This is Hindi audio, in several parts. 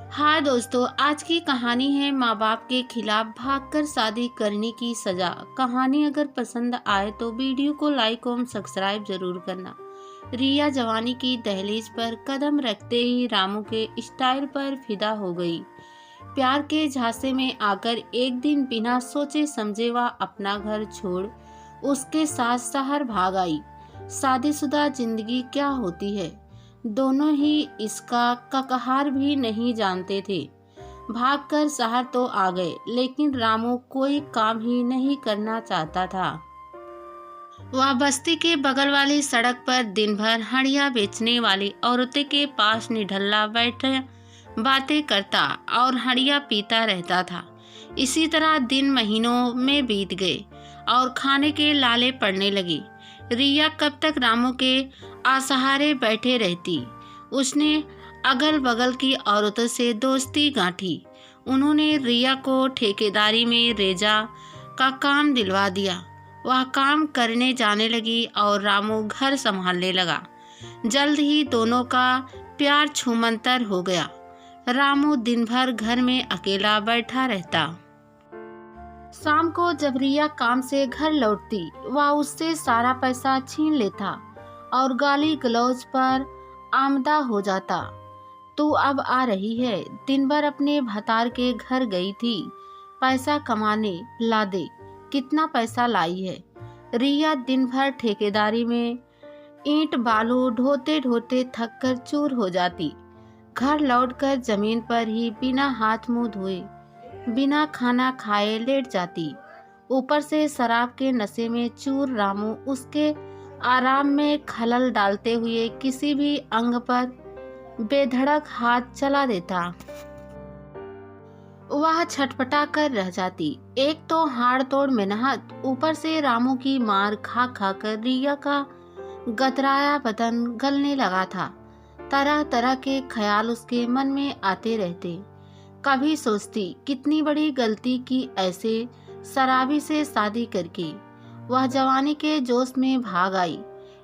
हाँ दोस्तों, आज की कहानी है माँ बाप के खिलाफ भागकर शादी करने की सजा। कहानी अगर पसंद आए तो वीडियो को लाइक और सब्सक्राइब जरूर करना। रिया जवानी की दहलीज पर कदम रखते ही रामू के स्टाइल पर फिदा हो गई। प्यार के झांसे में आकर एक दिन बिना सोचे समझे वह अपना घर छोड़ उसके साथ शहर भाग आई। शादीशुदा जिंदगी क्या होती है, दोनों ही इसका ककहार भी नहीं जानते थे। भागकर शहर तो आ गए, लेकिन रामू कोई काम ही नहीं करना चाहता था। वह बस्ती के बगल वाली सड़क पर दिन भर हंडिया बेचने वाली औरतें के पास निढल्ला बैठे बातें करता और हंडिया पीता रहता था। इसी तरह दिन महीनों में बीत गए और खाने के लाले पड़ने लगे। रिया कब तक रामू के असहारे बैठे रहती। उसने अगल बगल की औरतों से दोस्ती गांठी। उन्होंने रिया को ठेकेदारी में रेजा का काम दिलवा दिया। वह काम करने जाने लगी और रामू घर संभालने लगा। जल्द ही दोनों का प्यार छूमंतर हो गया। रामू दिन भर घर में अकेला बैठा रहता। शाम को जब रिया काम से घर लौटती, वह उससे सारा पैसा छीन लेता और गाली गलौज पर आमदा हो जाता। तू अब आ रही है, दिन भर अपने भतार के घर गई थी, पैसा कमाने, ला दे। कितना पैसा लाई है? रिया दिन भर ठेकेदारी में ईंट बालू ढोते ढोते थक कर चूर हो जाती। घर लौटकर जमीन पर ही बिना हाथ मुंह धोए, बिना खाना खाए लेट जाती। ऊपर से शराब के नशे में चूर रामू उसके आराम में खलल डालते हुए किसी भी अंग पर बेधड़क हाथ चला देता। वह छटपटा कर रह जाती। एक तो हाड़ तोड़ मेहनत, ऊपर से रामू की मार खा खा कर रिया का गतराया बदन गलने लगा था। तरह तरह के ख्याल उसके मन में आते रहते। कभी सोचती कितनी बड़ी गलती की ऐसे शराबी से शादी करके। वह जवानी के जोश में भाग आई।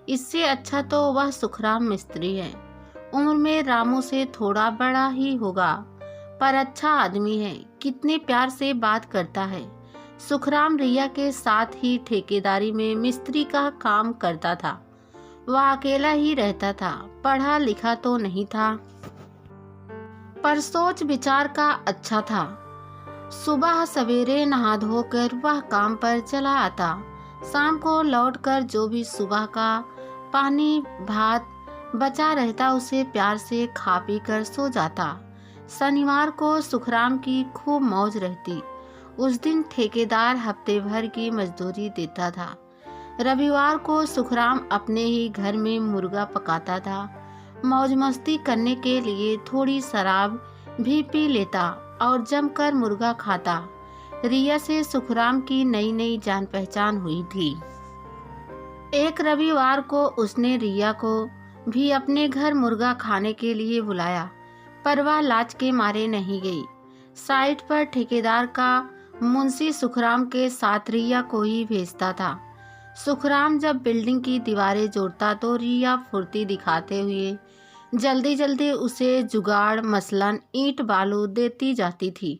इससे अच्छा तो वह सुखराम मिस्त्री है। उम्र में रामू से थोड़ा बड़ा ही होगा, पर अच्छा आदमी है। कितने प्यार से बात करता है। सुखराम रिया के साथ ही ठेकेदारी में मिस्त्री का काम करता था। वह अकेला ही रहता था, पढ़ा लिखा तो नहीं था, पर सोच विचार का अच्छा था। सुबह सवेरे नहा धोकर वह काम पर चला आता। शाम को लौटकर जो भी सुबह का पानी भात बचा रहता उसे प्यार से खा पी कर सो जाता। शनिवार को सुखराम की खूब मौज रहती। उस दिन ठेकेदार हफ्ते भर की मजदूरी देता था। रविवार को सुखराम अपने ही घर में मुर्गा पकाता था। मौज मस्ती करने के लिए थोड़ी शराब भी पी लेता और जमकर मुर्गा खाता। रिया से सुखराम की नई नई जान पहचान हुई थी। एक रविवार को उसने रिया को भी अपने घर मुर्गा खाने के लिए बुलाया, पर वह लाज के मारे नहीं गई। साइट पर ठेकेदार का मुंशी सुखराम के साथ रिया को ही भेजता था। सुखराम जब बिल्डिंग की दीवारें जोड़ता तो रिया फुर्ती दिखाते हुए जल्दी जल्दी उसे जुगाड़ मसलन ईंट बालू देती जाती थी।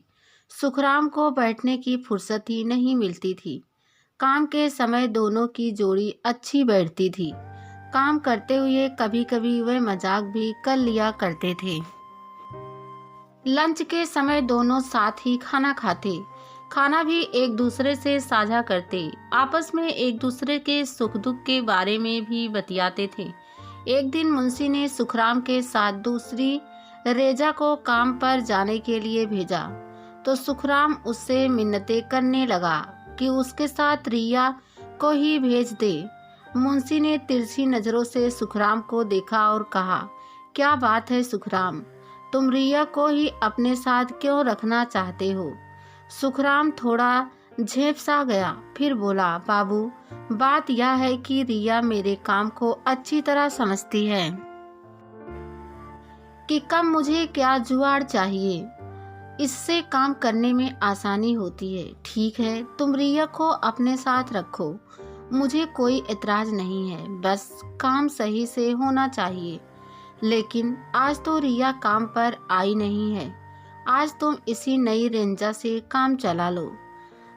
सुखराम को बैठने की फुर्सत ही नहीं मिलती थी। काम के समय दोनों की जोड़ी अच्छी बैठती थी। काम करते हुए कभी कभी वे मजाक भी कर लिया करते थे। लंच के समय दोनों साथ ही खाना खाते। खाना भी एक दूसरे से साझा करते। आपस में एक दूसरे के सुख दुख के बारे में भी बतियाते थे। एक दिन मुंशी ने सुखराम के साथ दूसरी रेजा को काम पर जाने के लिए भेजा, तो सुखराम उससे मिन्नतें करने लगा कि उसके साथ रिया को ही भेज दे। मुंशी ने तिरछी नजरों से सुखराम को देखा और कहा, क्या बात है सुखराम, तुम रिया को ही अपने साथ क्यों रखना चाहते हो? सुखराम थोड़ा झेप सा गया, फिर बोला, बाबू बात यह है कि रिया मेरे काम को अच्छी तरह समझती है कि कब मुझे क्या जुगाड़ चाहिए। इससे काम करने में आसानी होती है। ठीक है, तुम रिया को अपने साथ रखो, मुझे कोई एतराज नहीं है, बस काम सही से होना चाहिए। लेकिन आज तो रिया काम पर आई नहीं है। आज तुम इसी नई रेंजा से काम चला लो।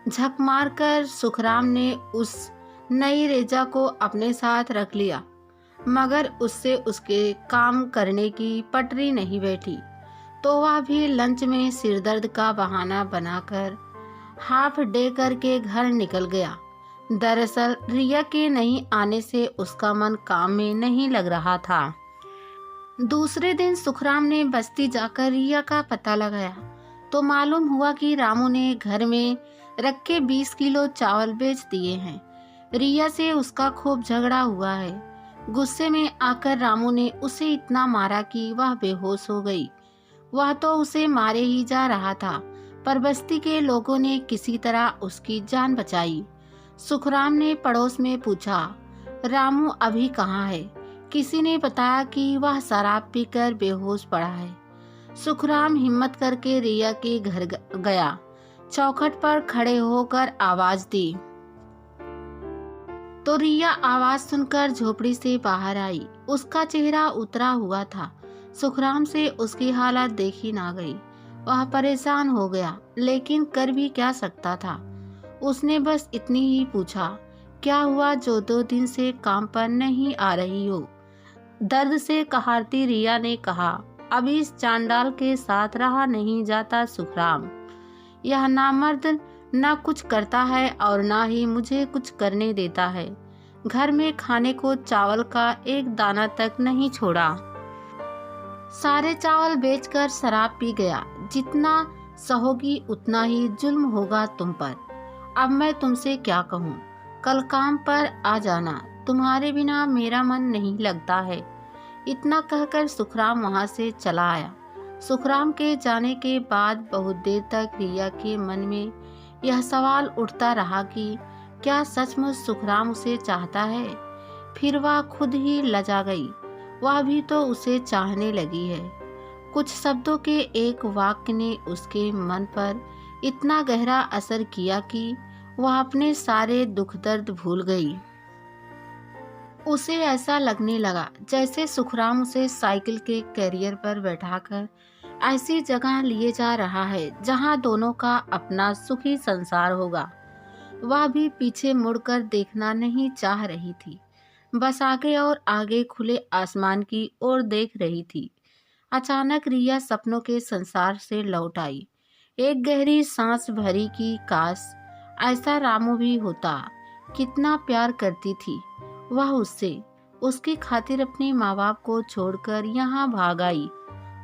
झक मारकर सुखराम ने उस नई रेंजा को अपने साथ रख लिया, मगर उससे उसके काम करने की पटरी नहीं बैठी। तो वह भी लंच में सिरदर्द का बहाना बनाकर हाफ डे करके घर निकल गया। दरअसल रिया के नहीं आने से उसका मन काम में नहीं लग रहा था। दूसरे दिन सुखराम ने बस्ती जाकर रिया का पता लगाया तो मालूम हुआ कि रामू ने घर में रखे 20 किलो चावल बेच दिए हैं। रिया से उसका खूब झगड़ा हुआ है। गुस्से में आकर रामू ने उसे इतना मारा कि वह बेहोश हो गई। वह तो उसे मारे ही जा रहा था, पर बस्ती के लोगों ने किसी तरह उसकी जान बचाई। सुखराम ने पड़ोस में पूछा, रामू अभी कहाँ है? किसी ने बताया कि वह शराब पीकर बेहोश पड़ा है। सुखराम हिम्मत करके रिया के घर गया। चौखट पर खड़े होकर आवाज दी तो रिया आवाज सुनकर झोपड़ी से बाहर आई। उसका चेहरा उतरा हुआ था। सुखराम से उसकी हालत देखी ना गई। वह परेशान हो गया, लेकिन कर भी क्या सकता था। उसने बस इतनी ही पूछा, क्या हुआ जो 2 दिन से काम पर नहीं आ रही हो? दर्द से कहारती रिया ने कहा, अभी इस चांडाल के साथ रहा नहीं जाता सुखराम। यह नामर्द न कुछ करता है और न ही मुझे कुछ करने देता है। घर में खाने को चावल का एक दाना तक नहीं छोड़ा। सारे चावल बेचकर शराब पी गया। जितना सहोगी उतना ही जुल्म होगा तुम पर। अब मैं तुमसे क्या कहूँ? कल काम पर आ जाना, तुम्हारे बिना मेरा मन नहीं लगता है। इतना कहकर सुखराम वहाँ से चला आया। सुखराम के जाने के बाद बहुत देर तक रिया के मन में यह सवाल उठता रहा कि क्या सचमुच सुखराम उसे चाहता है? फिर वह खुद ही लजा गई। वह भी तो उसे चाहने लगी है। कुछ शब्दों के एक वाक्य ने उसके मन पर इतना गहरा असर किया कि वह अपने सारे दुख दर्द भूल गई। उसे ऐसा लगने लगा जैसे सुखराम उसे साइकिल के कैरियर पर बैठाकर ऐसी जगह लिए जा रहा है जहां दोनों का अपना सुखी संसार होगा। वह भी पीछे मुड़कर देखना नहीं चाह रही थी, बस आगे और आगे खुले आसमान की ओर देख रही थी। अचानक रिया सपनों के संसार से लौट आई। एक गहरी सांस भरी कि काश ऐसा रामू भी होता। कितना प्यार करती थी वह उससे। उसकी खातिर अपने माँ बाप को छोड़कर यहाँ भाग आई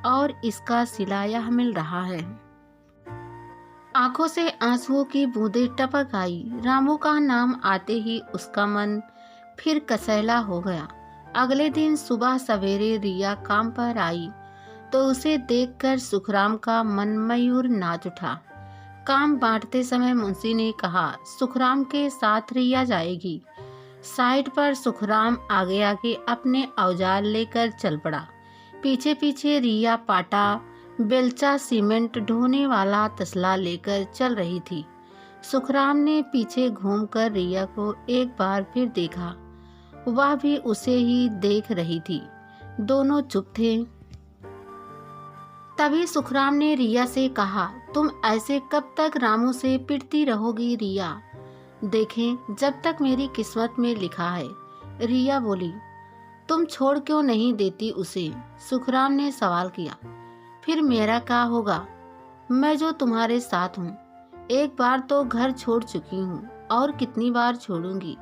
और इसका सिला यह मिल रहा है। आंखों से आंसुओं की बूंदें टपक आई। रामू का नाम आते ही उसका मन फिर कसैला हो गया। अगले दिन सुबह सवेरे रिया काम पर आई तो उसे देखकर सुखराम का मन मयूर नाच उठा। काम बांटते समय मुंशी ने कहा, सुखराम के साथ रिया जाएगी। साइड पर सुखराम आगे आगे अपने औजार लेकर चल पड़ा। पीछे पीछे रिया पाटा, बेलचा, सीमेंट ढोने वाला तसला लेकर चल रही थी। सुखराम ने पीछे घूमकर रिया को एक बार फिर देखा। वह भी उसे ही देख रही थी। दोनों चुप थे। तभी सुखराम ने रिया से कहा, तुम ऐसे कब तक रामू से पिटती रहोगी रिया? देखें जब तक मेरी किस्मत में लिखा है। रिया बोली, तुम छोड़ क्यों नहीं देती उसे? सुखराम ने सवाल किया। फिर मेरा क्या होगा? मैं जो तुम्हारे साथ हूँ। एक बार तो घर छोड़ चुकी हूँ और कितनी बार छोड़ूंगी।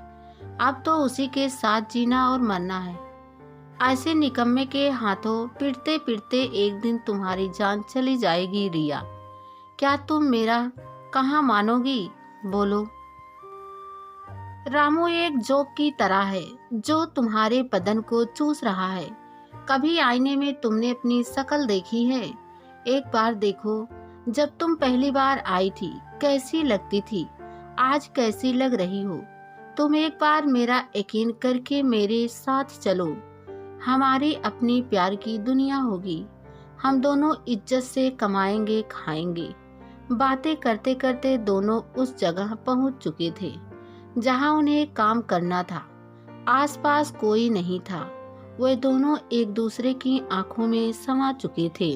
अब तो उसी के साथ जीना और मरना है। ऐसे निकम्मे के हाथों पिटते पिटते एक दिन तुम्हारी जान चली जाएगी रिया। क्या तुम मेरा कहाँ मानोगी? बोलो। रामू एक जोक की तरह है जो तुम्हारे बदन को चूस रहा है। कभी आईने में तुमने अपनी शक्ल देखी है? एक बार देखो, जब तुम पहली बार आई थी कैसी लगती थी, आज कैसी लग रही हो। तुम एक बार मेरा यकीन करके मेरे साथ चलो। हमारी अपनी प्यार की दुनिया होगी। हम दोनों इज्जत से कमाएंगे खाएंगे। बातें करते करते दोनों उस जगह पहुंच चुके थे जहां उन्हें काम करना था। आसपास कोई नहीं था। वे दोनों एक दूसरे की आंखों में समा चुके थे।